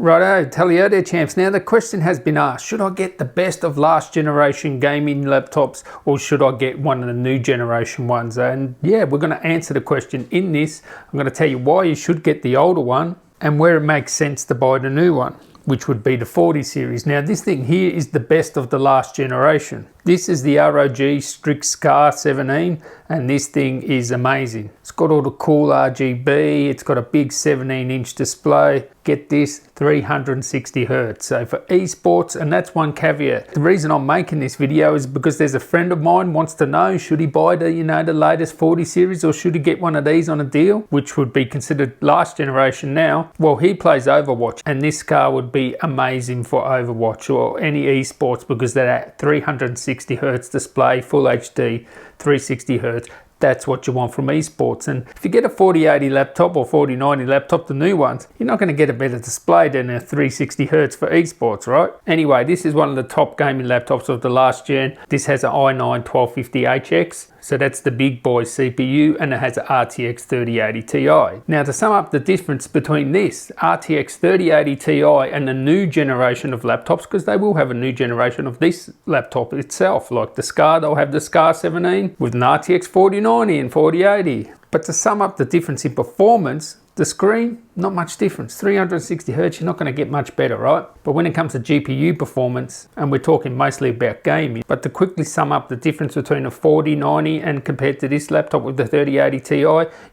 Righto, tally-o there champs. Now the question has been asked, should I get the best of last generation gaming laptops or should I get one of the new generation ones? And yeah, we're going to answer the question in this. I'm going to tell you why you should get the older one and where it makes sense to buy the new one, which would be the 40 series. Now this thing here is the best of the last generation. This is the Rog Strix Car 17 and this thing is amazing. It's got all the cool RGB, it's got a big 17-inch display. Get this, 360 Hz. So for esports, and that's one caveat. The reason I'm making this video is because there's a friend of mine wants to know, should he buy the, the latest 40 series or should he get one of these on a deal, which would be considered last generation now. Well, he plays Overwatch and this car would be amazing for Overwatch or any esports because they're at 360 Hz display, full HD, 360 Hz. That's what you want from esports. And if you get a 4080 laptop or 4090 laptop, the new ones, you're not going to get a better display than a 360 Hz for esports, right? Anyway, this is one of the top gaming laptops of the last gen. This has an i9-1250HX. So that's the big boy CPU and it has an RTX 3080 Ti. Now to sum up the difference between this RTX 3080 Ti and the new generation of laptops, because they will have a new generation of this laptop itself, like the Scar, they'll have the Scar 17 with an RTX 4090 and 4080. But to sum up the difference in performance, the screen, not much difference. 360 Hz, you're not going to get much better, right? But when it comes to GPU performance, and we're talking mostly about gaming, but to quickly sum up the difference between a 4090 and compared to this laptop with the 3080 Ti,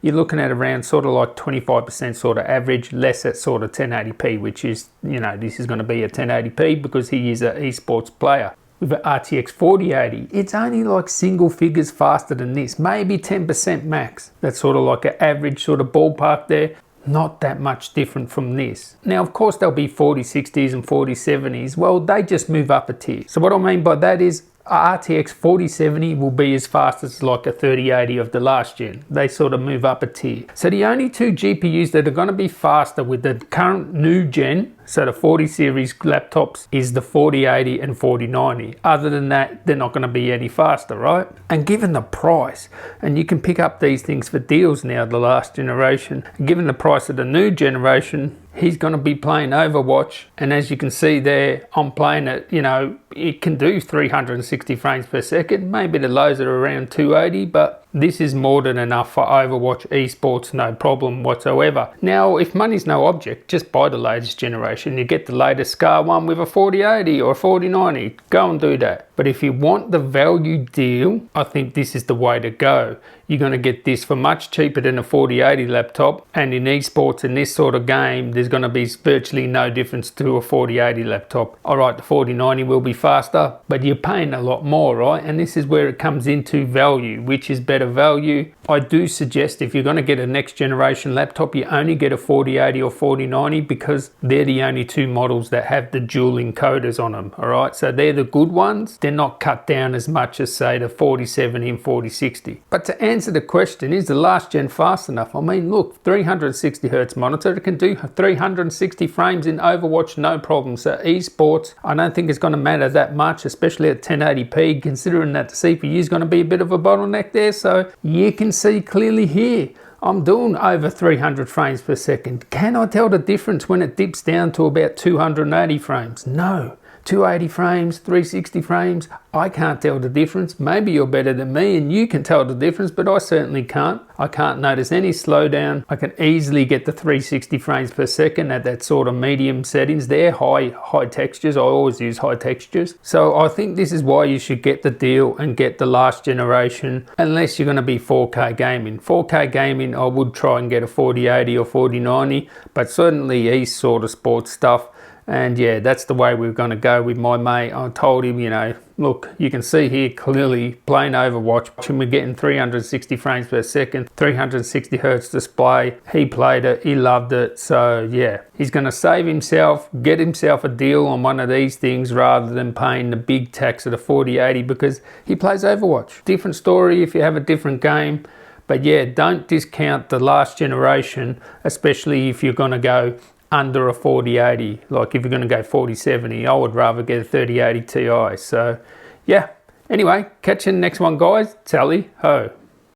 you're looking at around sort of like 25% sort of average, less at sort of 1080p, which is, this is going to be a 1080p because he is an esports player. With an RTX 4080, it's only like single figures faster than this, maybe 10% max. That's sort of like an average sort of ballpark there. Not that much different from this. Now, of course, there'll be 4060s and 4070s. Well, they just move up a tier. So what I mean by that is a RTX 4070 will be as fast as like a 3080 of the last gen. They sort of move up a tier. So the only two GPUs that are going to be faster with the current new gen, so the 40 series laptops, is the 4080 and 4090. Other than that, they're not going to be any faster, right? And given the price, and you can pick up these things for deals now, the last generation, and given the price of the new generation, he's going to be playing Overwatch, and as you can see there, I'm playing it, it can do 360 frames per second. Maybe the lows are around 280, but this is more than enough for Overwatch esports, no problem whatsoever. Now, if money's no object, just buy the latest generation. You get the latest Scar one with a 4080 or a 4090. Go and do that. But if you want the value deal, I think this is the way to go. You're going to get this for much cheaper than a 4080 laptop, and in esports, in this sort of game, there's going to be virtually no difference to a 4080 laptop. Alright, the 4090 will be faster, but you're paying a lot more, right? And this is where it comes into value, which is better value. I do suggest if you're going to get a next generation laptop, you only get a 4080 or 4090 because they're the only two models that have the dual encoders on them, alright? So they're the good ones. They're not cut down as much as say the 4070 and 4060. But to answer the question, is the last gen fast enough? I mean, look, 360 Hz monitor, it can do 360 frames in Overwatch, no problem. So esports, I don't think it's going to matter that much, especially at 1080p, considering that the CPU is going to be a bit of a bottleneck there. So you can see clearly here, I'm doing over 300 frames per second. Can I tell the difference when it dips down to about 280 frames? No. 280 frames, 360 frames, I can't tell the difference. Maybe you're better than me and you can tell the difference, but I certainly can't. I can't notice any slowdown. I can easily get the 360 frames per second at that sort of medium settings there, high textures. I always use high textures. So I think this is why you should get the deal and get the last generation, unless you're going to be 4K gaming. 4K gaming, I would try and get a 4080 or 4090, but certainly these sort of sports stuff. And yeah, that's the way we're going to go with my mate. I told him, look, you can see here clearly playing Overwatch and we're getting 360 frames per second, 360 Hz display. He played it, he loved it. So yeah, he's going to save himself, get himself a deal on one of these things rather than paying the big tax of the 4080 because he plays Overwatch. Different story if you have a different game. But yeah, don't discount the last generation, especially if you're going to go under a 4080. Like if you're going to go 4070, I would rather get a 3080 Ti. So yeah, anyway, catch you in the next one, guys. Tally ho.